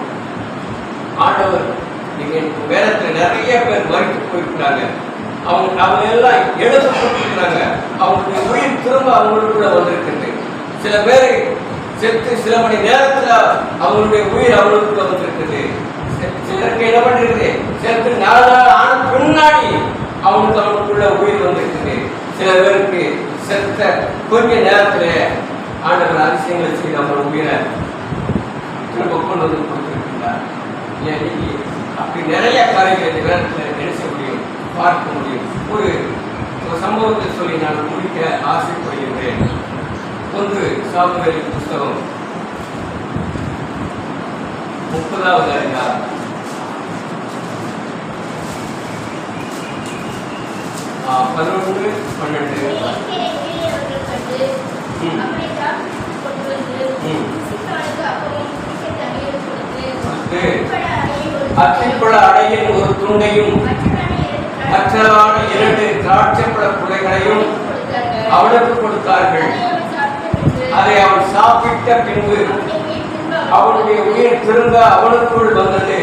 ஆண்டவர் நீங்க வேதத்தில் நிறைய பேர் மறித்து போயிருக்கிறாங்க, அவங்க எல்லாம் எழுதப்பட்டிருக்கிறாங்க, அவங்களுடைய உயிர் திரும்ப அவங்களுக்குள்ள வந்திருக்கிறது. சில பேர் செத்து சில மணி நேரத்துல அவங்களுடைய உயிர் அவங்களுக்குள்ள வந்திருக்குது. சிலருக்கு என்ன பண்ணிருக்குது, செத்து 4 நாள் ஆன பின்னாடி அவங்களுக்குள்ள உயிர் வந்திருக்குது. சில பேருக்கு செத்த கொஞ்ச நேரத்துல ஆண்டவர் அதிசயங்களை செய்து அவங்க உயிரை திரும்ப கொண்டு வந்து கொடுத்திருக்கிறார். அப்படி நிறைய காரியங்களை இந்த நேரத்தில் நினைச்ச முடியும், பார்க்க முடியும். ஒரு சம்பவத்தை சொல்லி நான் முடிக்க ஆசைப்படுகின்றேன். 1 சாமுவேல் புஸ்தகம் 30வது அதிகாரம் 11, 12. அத்திப்பழ அடையின் ஒரு துண்டையும் மற்றதான 2 திராட்சைப்பழ குலைகளையும் அவனுக்கு கொடுத்தார்கள். அதை அவன் சாப்பிட்ட பின்பு அவனுடைய உயிர் திரும்ப அவனுக்குள் வந்தது.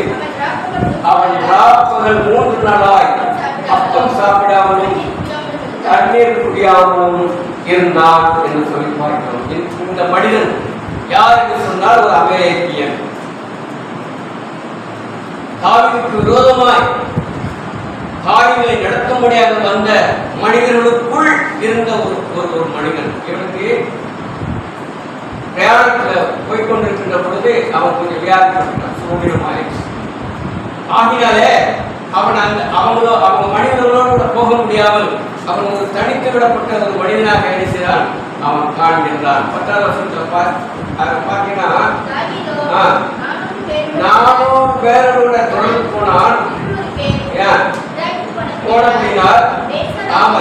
அவன் ராப்பகல் 3 நாளாய் அப்பம் சாப்பிடாமலும் தண்ணீர் குடியாமலும் இருந்தான் என்று சொல்லி பார்க்கிறோம். இந்த மனிதன் யார் என்று சொன்னால் ஒரு அமெரிக்கியன். தாவீதுக்கு விரோதமாய் காரியங்களை நடத்தும்படியாக வந்த மனிதர்களுக்குள் இருந்த ஒரு மனிதன். இவனுக்கு பிரயாணத்தில் போய்கொண்டிருக்கின்ற பொழுது அவன் கொஞ்சம் வியாதிப்பட்டான், சோதிடமாயிடுச்சு. ஆகினாலே அவன் அவங்க மனிதர்களோடு போக முடியாமல் அவன் ஒரு தனித்து விடப்பட்ட ஒரு மனிதனாக நினைச்சான். அவன் காண்கின்றான். 10ஆம் வருஷத்துல பார்த்தீங்கன்னா நானும் வேறோட தொடர்பு போனான். போன அப்படின்னா ஆமா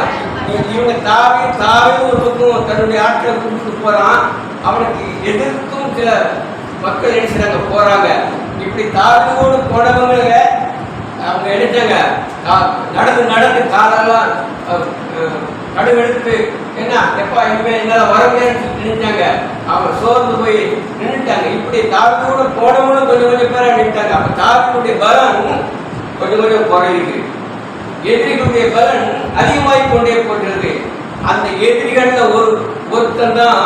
இவங்க தாவே ஒரு பக்கம் தன்னுடைய ஆட்களை கூப்பிட்டு போறான். அவனுக்கு எதிர்த்தும் சில மக்கள் நினைச்சாங்க போறாங்க. இப்படி தாவியோடு போனவங்க அவங்க நினைச்சாங்க நடந்து காலெல்லாம் நடுவெடுத்து என்ன எப்பா இனிமே என்னால வர முடியாதுன்னு நினைச்சாங்க. அவங்க சோர்ந்து போய் நின்றுட்டாங்க. இப்படி தாவியோடு போனவங்களும் கொஞ்சம் பேரா நின்றுட்டாங்க. அப்ப தாவியுடைய பலம் கொஞ்சம் குறையுது. எதிரிகளுடைய பலன் அதிகமாகிக் கொண்டே போகிறது. அந்த எதிரிகள்ல ஒருத்தன் தான்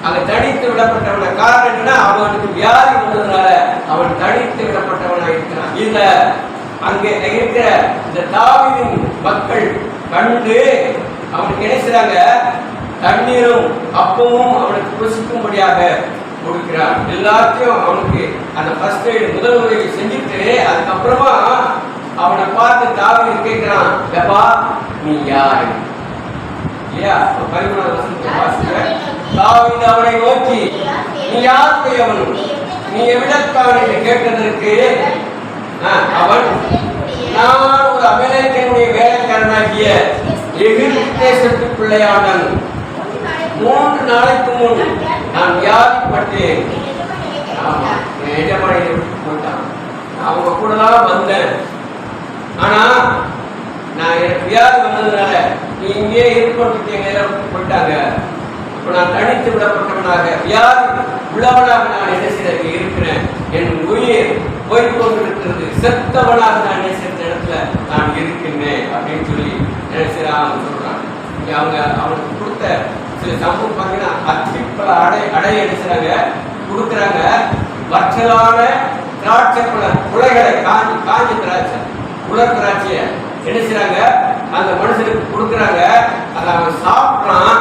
அங்க தனித்து விடப்பட்டவன. காரணம் என்னன்னா அவனுக்கு வியாதி வந்ததுனால அவன் தனித்து விடப்பட்டவனா இருக்கிறான். இந்த அங்கே இருக்கிற இந்த தாவீதின் மக்கள் கண்டு அவனுக்கு என்ன செய்றாங்க, தண்ணீரும் அப்பமும் அவனுக்கு புசிக்கும்படியாக கொடுக்கிறான். எல்லாத்தையும் அவனுக்கு அந்த ஃபர்ஸ்ட் எய்ட் முதல் உதவி செஞ்சுட்டு அதுக்கப்புறமா அவனை பார்த்து தாவீது கேட்கிறான், எப்பா நீ யாரு? இல்லையா? 13ஆம் வசனத்தை வாசிக்க தாவீது அவனை நோக்கி நீ யாருடையவன், நீ எவ்விடத்தான் என்று கேட்டதற்கு அவன் நான் ஒரு அமெரிக்கனுடைய வேலைக்காரனாகிய எகிப்து தேசத்து பிள்ளையானன். 3 நாளைக்கு முன் நான் வியாதிப்பட்டேன். ஆமா என் எஜமானியை விட்டு போட்டான். அவங்க கூட தான் வந்தேன். ஆனா நான் எனக்கு வியாதி வந்ததுனால நீ இங்கே இருக்கணும் போயிட்டாங்க. இப்ப நான் தனித்து விடப்பட்டவனாக வியாதி உள்ளவனாக நான் என்ன செய்ய இருக்கிறேன். என் உயிர் போய்கொண்டிருக்கிறது. செத்தவனாக நான் என்ன செய்த இடத்துல நான் இருக்கின்றேன் அப்படின்னு சொல்லி நினைச்சான் சொல்றான். அவங்க அவனுக்கு கொடுத்த சில சம்பவம் பார்த்தீங்கன்னா அத்திப்பழ அடை அடிச்சாங்க கொடுக்குறாங்க. வற்றலான திராட்சைப்பழ குலைகளை காஞ்சி திராட்சை உலர் திராட்சைய என்ன செய்றாங்க அந்த மனுஷனுக்கு கொடுக்குறாங்க. அதை அவன் சாப்பிட்றான்.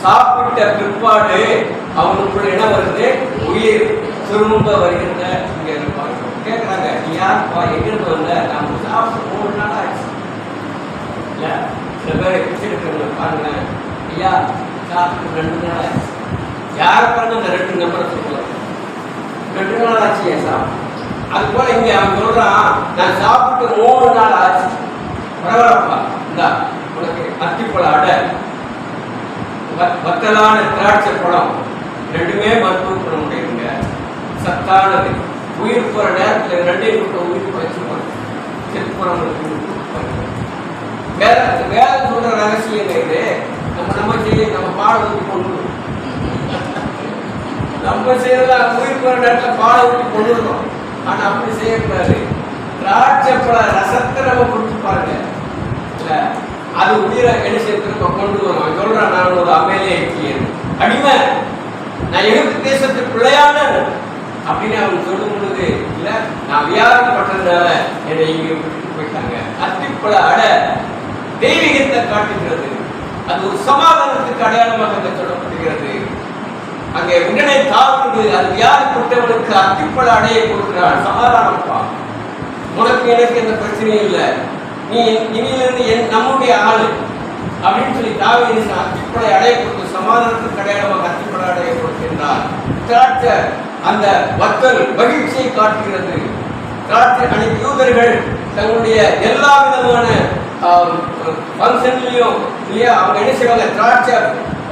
சாப்பிட்ட பிற்பாடு அவனுக்குள்ள என்ன வருது, உயிர் திரும்ப வருகிறத இங்க இருப்பாங்க. கேட்கறாங்க, நீ யாருப்பா, எங்கிருந்து வந்த? நம்ம சாப்பிட்டு 3 நாள் ஆச்சு. இல்ல சில பேரை பிடிச்சிருக்கிறவங்க பாருங்களேன், ஐயா சாப்பிட்டு 2 நாள் ஆச்சு. யாரை பாருங்க அந்த 2 நம்பரை சொல்லுவாங்க. 2 நாள் ஆச்சு ஏன் சாப்பிட்டு. அது போல இங்க அவன் சொல்றான், நான் சாப்பிட்டு 3 நாள் ஆச்சு. பரவாயில்லப்பா, இந்தா உனக்கு அத்திப்பழ அடை, வத்தலான திராட்சை பழம், 2மே மருத்துவ குணம் உடையதுங்க, சத்தானது. உயிர் போற நேரத்தில் 2ஐயும் கொடுத்த உயிர் வச்சுருப்பாங்க. செத்துப்புறவங்களுக்கு வேலை சொல்ற ரகசியம் இது. நம்ம செய்ய நம்ம பாடம் ஊற்றி கொண்டு நம்ம செய்யறதா உயிர் போற நேரத்தில் பாடம் ஊற்றி கொண்டுடுறோம். ஆனா அப்படி செய்யக்கூடாது. திராட்சை பழ ரசத்தை நம்ம கொடுத்து பாருங்க, அது உயிரை என்ன செய்யறதுக்கு கொண்டு வரும். சொல்றான், நான் ஒரு அமெரிக்கன் அடிமை, நான் எகிப்து தேசத்து பிள்ளையான அப்படின்னு அவன் சொல்லும் பொழுது, இல்ல நான் வியாதிப்பட்டதுனால என்னை இங்க விட்டுட்டு போயிட்டாங்க. அத்திப்பழ அடை தெய்வீகத்தை காட்டுகிறது. அது ஒரு சமாதானத்துக்கு அடையாளமாக அங்க சொல்லப்படுகிறது. அங்கே உடனே தாக்குது, அது வியாதிப்பட்டவனுக்கு அத்திப்பழ அடையை கொடுக்கிறான். சமாதானப்பா, உனக்கு எனக்கு எந்த பிரச்சனையும் இல்லை, நீ இனியிலிருந்து நம்முடைய ஆளு அப்படின்னு சொல்லி தாவீது அத்திப்பழ அடைய கொடுத்து சமாதானத்துக்கு அடையாளமாக அத்திப்பழ அடைய கொடுக்கின்றார். திராட்சை அந்த வத்தல் மகிழ்ச்சியை காட்டுகிறது. திராட்சை அனைத்து யூதர்கள் தங்களுடைய எல்லா விதமான ஃபங்க்ஷன்லயும் இல்லையா அவங்க என்ன செய்வாங்க, திராட்சை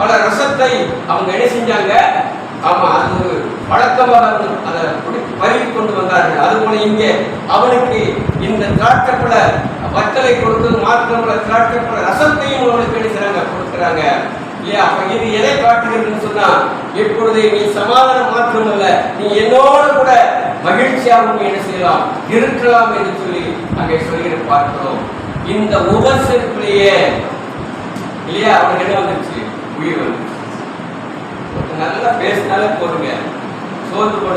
பல ரசத்தை அவங்க என்ன செஞ்சாங்க, ஆமா அது வழக்கமாக அதை பருகி கொண்டு வந்தார்கள். அதுபோல இங்கே அவனுக்கு இந்த திராட்சைப்பழ வத்தலை கொடுத்தது மாத்திரமல்ல, திராட்சைப்பழ ரசத்தையும் அவனுக்கு என்ன செய்றாங்க, கொடுக்குறாங்க இல்லையா. அப்ப இது எதை காட்டுகிறதுன்னு சொன்னா, எப்பொழுது நீ சமாதானம் மாத்திரமல்ல, நீ என்னோட கூட மகிழ்ச்சியாகவும் என்ன செய்யலாம், இருக்கலாம் என்று சொல்லி அங்கே சொல்லிட பார்க்கிறோம். இந்த உபசரிப்பிலேயே இல்லையா அவனுக்கு என்ன வந்துருச்சு, உயிர் வந்துச்சு. நல்லா பேசினாலே போடுங்க, சோர்ந்து போட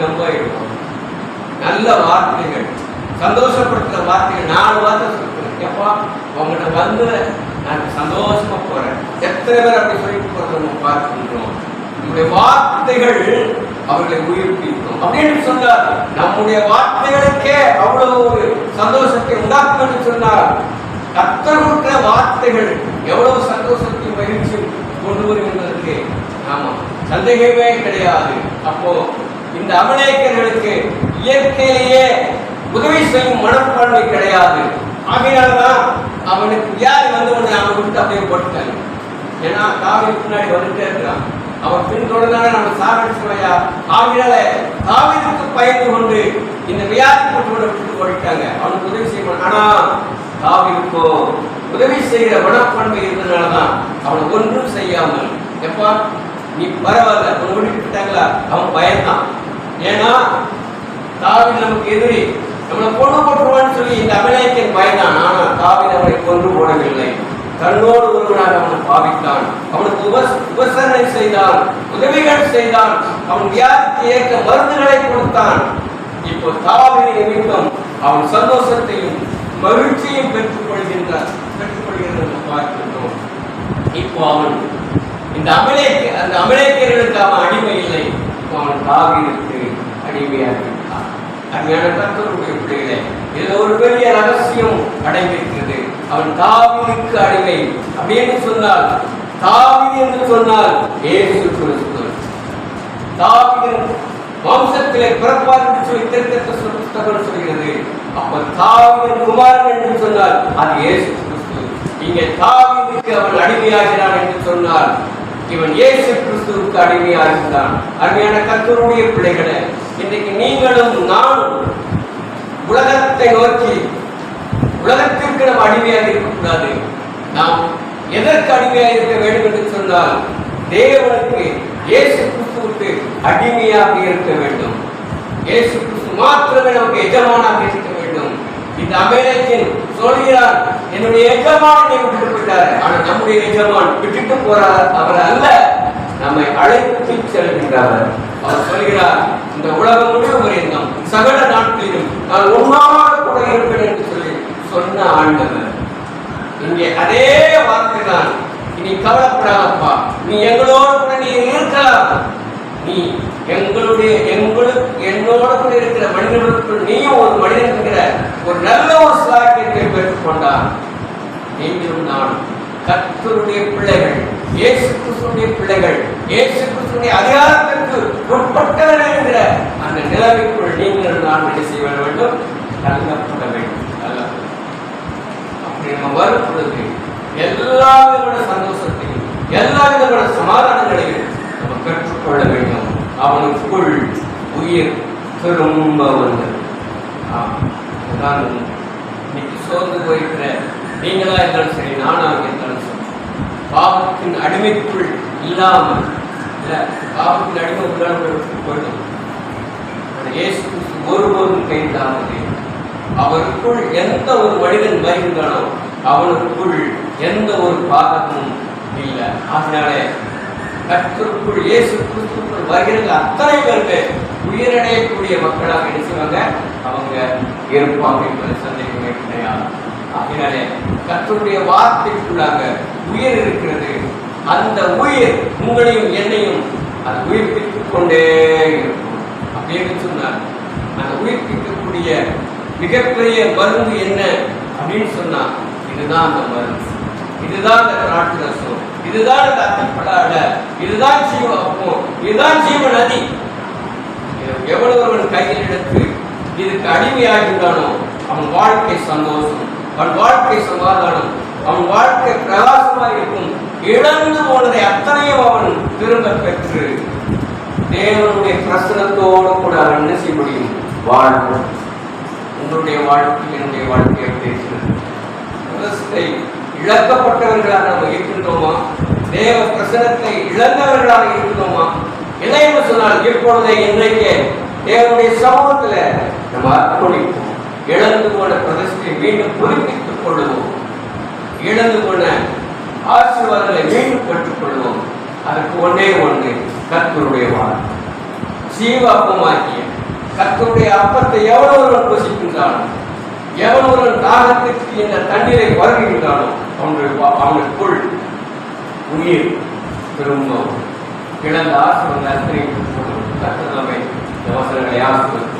ரொம்ப இருக்கும். நல்ல வார்த்தைகள், சந்தோஷப்படுத்துற வார்த்தைகள், 4 வார்த்தை சொல்றேன், எப்பா உங்கள்கிட்ட வந்து நான் சந்தோஷமா போறேன். எத்தனை பேர் அப்படி சொல்லிட்டு போறதை நம்ம பார்க்கின்றோம். நம்முடைய வார்த்தைகள் அவர்களை உயிர்ப்பிக்கும் அப்படின்னு சொன்னார். நம்முடைய வார்த்தைகளுக்கே அவ்வளவு ஒரு சந்தோஷத்தை உண்டாக்கும் என்று சொன்னார். கர்த்தர் கொடுக்கிற வார்த்தைகள் எவ்வளவு சந்தோஷத்தையும் மகிழ்ச்சியும் கொண்டு வரும் என்பதற்கு ஆமா சந்தேகமே கிடையாது. அப்போ இந்த அமலேக்கர்களுக்கு இயற்கையிலேயே உதவி செய்யும் மனப்பான்மை கிடையாது. ஆகையால்தான் அவனுக்கு வியாதி வந்து உடனே அவன் விட்டு அப்படியே போட்டுட்டாங்க. ஏன்னா தாவீது பின்னாடி வந்துட்டே இருக்கிறான், அவன் பின்தொடர்ந்தானே நம்ம சாகடிச்சுவையா. ஆகையால தாவீதுக்கு பயந்து கொண்டு இந்த வியாதி போட்டு விட்டு போயிட்டாங்க, அவனுக்கு உதவி செய்ய. ஆனா தாவீதுக்கோ உதவி செய்கிற மனப்பான்மை இருந்ததுனாலதான் அவனை ஒன்றும் செய்யாமல், எப்பா நீ பரவாயில்ல உன் விட்டுட்டாங்களா, அவன் பயந்தான். ஏன்னா தாவீது நமக்கு எதிரி, நம்மளை கொண்டு போட்டுருவான்னு சொல்லி இந்த அமலேக்கியன் பயந்தான். ஆனா தாவீது அவனை கொண்டு போடவில்லை, தன்னோடு ஒருவனாக அவனை பாவித்தான், அவனுக்கு உபசரணை செய்தான், உதவிகள் செய்தான், அவன் வியாதிக்கு ஏற்ற மருந்துகளை கொடுத்தான். இப்போ தாவீது நிமித்தம் அவன் சந்தோஷத்தையும் மகிழ்ச்சியும் பெற்றுக்கொள்கின்றார், பெற்றுக்கொள்கிறது பார்க்கின்றோம். இப்போ அவன் இந்த அமலேக்கியர்களுக்கு அவன் அடிமை இல்லை, இப்போ அவன் தாவீதுக்கு அடிமையாக இருக்கிறான். அருமையான கர்த்தருடைய பிள்ளைகளே, இதுல ஒரு பெரிய ரகசியம் அடங்கியிருக்கிறது. அவன் தாவீதுக்கு அடிமை அப்படின்னு சொன்னால், தாவீது என்று சொன்னால் இயேசு கிறிஸ்து. தாவீது வம்சத்திலே பிறப்பார் என்று சொல்லி திருத்தத்தை புத்தகம் சொல்கிறது. அப்ப தாவீது குமாரன் என்று சொன்னால் அது இயேசு கிறிஸ்து. இங்கே தாவீதுக்கு அவன் அடிமையாகிறான் என்று சொன்னால் இவன் இயேசு கிறிஸ்துவுக்கு அடிமையாகிறான். அருமையான கர்த்தருடைய பிள்ளைகளே, இன்றைக்கு நீங்களும் நானும் உலகத்தை நோக்கி, உலகத்திற்கு நாம் அடிமையாக இருக்கக்கூடாது. நாம் எதற்கு அடிமையாக இருக்க வேண்டும் என்று சொன்னால் தேவனுக்கு, இயேசு கிறிஸ்துவுக்கு அடிமையாக இருக்க வேண்டும். இயேசு கிறிஸ்து மாத்திரமே நமக்கு எஜமானாக இருக்க வேண்டும். இந்த அமலேக்கியன் சொல்கிறார், என்னுடைய எஜமானை விட்டுட்டு போயிட்டார். ஆனா நம்முடைய எஜமான் விட்டுட்டு போறார் அவர் அல்ல, நம்மை அழைத்து செல்கின்றார். அவர் சொல்கிறார், இந்த உலகம் முழுவதும் சகல நாட்களிலும் நான் உன்னோடு கூட இருப்பேன் என்று சொல்லி சொன்ன ஆண்டவர் இங்கே அதே வார்த்தை தான். நீ கவலைப்படாதப்பா, நீ எங்களோடு கூட நீ இருக்கலாம், நீ என்னோட கூட இருக்கிற மனிதர்களுக்குள் நீயும் ஒரு மனிதன் என்கிற ஒரு நல்ல ஒரு சாக்கியத்தை பெற்றுக்கொண்டார். நீங்களும் நான் கர்த்தருடைய பிள்ளைகள், இயேசு கிறிஸ்துவின் பிள்ளைகள், இயேசு கிறிஸ்துவின் அதிகாரத்திற்கு உட்பட்டவர்கள் என்கிற அந்த நிலைமைக்குள் நீங்கள் நான் என்ன செய்ய வேண்டும், தள்ளப்பட வேண்டும். அப்படி நம்ம வரும் பொழுது எல்லா விதமான சந்தோஷத்தையும் எல்லா விதமான சமாதானங்களையும் நம்ம பெற்றுக்கொள்ள வேண்டும். அவனுக்குள் உயிர் திரும்ப வந்தது. இன்னைக்கு சோர்ந்து போயிருக்கிற நீங்களா இருந்தாலும் சரி, நானாக இருந்தாலும் சரி, பாவத்தின் அடிமைக்குள் இல்லாமல் இல்லை, பாவத்தின் அடிமை போயிடும். இயேசு கிறிஸ்து ஒருபோதும் கைவிடாமலே அவருக்குள் எந்த ஒரு மனிதன் வருகின்றானோ அவனுக்குள் எந்த ஒரு பாதமும் இல்லை. அதனாலே கர்த்தருக்குள் இயேசு கிறிஸ்துக்குள் வருகிற அத்தனை பேருக்கு உயிரடையக்கூடிய மக்களாக நினைச்சுவாங்க அவங்க இருப்பாங்க என்பது சந்தேகமே கிடையாது. அதனாலே கர்த்தருடைய வார்த்தைக்குள்ளாக உயிர் இருக்கிறது. அந்த உயிர் உங்களையும் என்னையும் அது உயிர்ப்பித்துக் கொண்டே இருக்கும் அப்படின்னு சொன்னார். அந்த உயிர்ப்பிக்கக்கூடிய மிகப்பெரிய மருந்து என்ன அப்படின்னு சொன்னா, இதுதான் அந்த மருந்து, இதுதான் அந்த திராட்சை ரசம், இதுதான் அந்த அத்திப்பழ, இதுதான் ஜீவம், இதுதான் ஜீவ நதி. எவ்வளவு ஒருவன் கையில் எடுத்து இதுக்கு அடிமையாகின்றானோ அவன் வாழ்க்கை சந்தோஷம், அவன் வாழ்க்கை சமாதானம், அவன் வாழ்க்கை பிரகாசமாக இருக்கும். இழந்து போனதை அத்தனையும் அவன் திரும்ப பெற்று தேவனுடைய பிரசனத்தோடு கூட அவன் என்ன செய்ய முடியும்? வாழ்வோம். உங்களுடைய வாழ்க்கை என்னுடைய வாழ்க்கையை பேசுகிறது. இழக்கப்பட்டவர்களாக நம்ம இருக்கின்றோமா? தேவ பிரசனத்தை இழந்தவர்களாக இருக்கின்றோமா? இல்லை என்று சொன்னால் இப்பொழுதே இன்றைக்கு தேவனுடைய சமூகத்தில் நம்ம அர்ப்பணிப்போம். இழந்து போன பிரதிஷ்டை மீண்டும் புதுப்பித்துக் கொள்ளுவோம். இழந்து போன ஆசீர்வாதங்களை மீண்டும் பெற்றுக் கொள்வோம். அதற்கு ஒன்றே ஒன்று, கர்த்தருடைய வார்த்தை. ஜீவ அப்பமாக்கிய கர்த்தருடைய அப்பத்தை எவ்வளவு புசிக்கின்றானோ, எவ்வளவு தாகத்திற்கு இந்த தண்ணீரை வருகின்றானோ அவனுக்குள் உயிர் திரும்பவும் இழந்த ஆசீர்வாதத்தை கர்த்தர் நம்மை வசனங்களை ஆசீர்வதிப்பார்.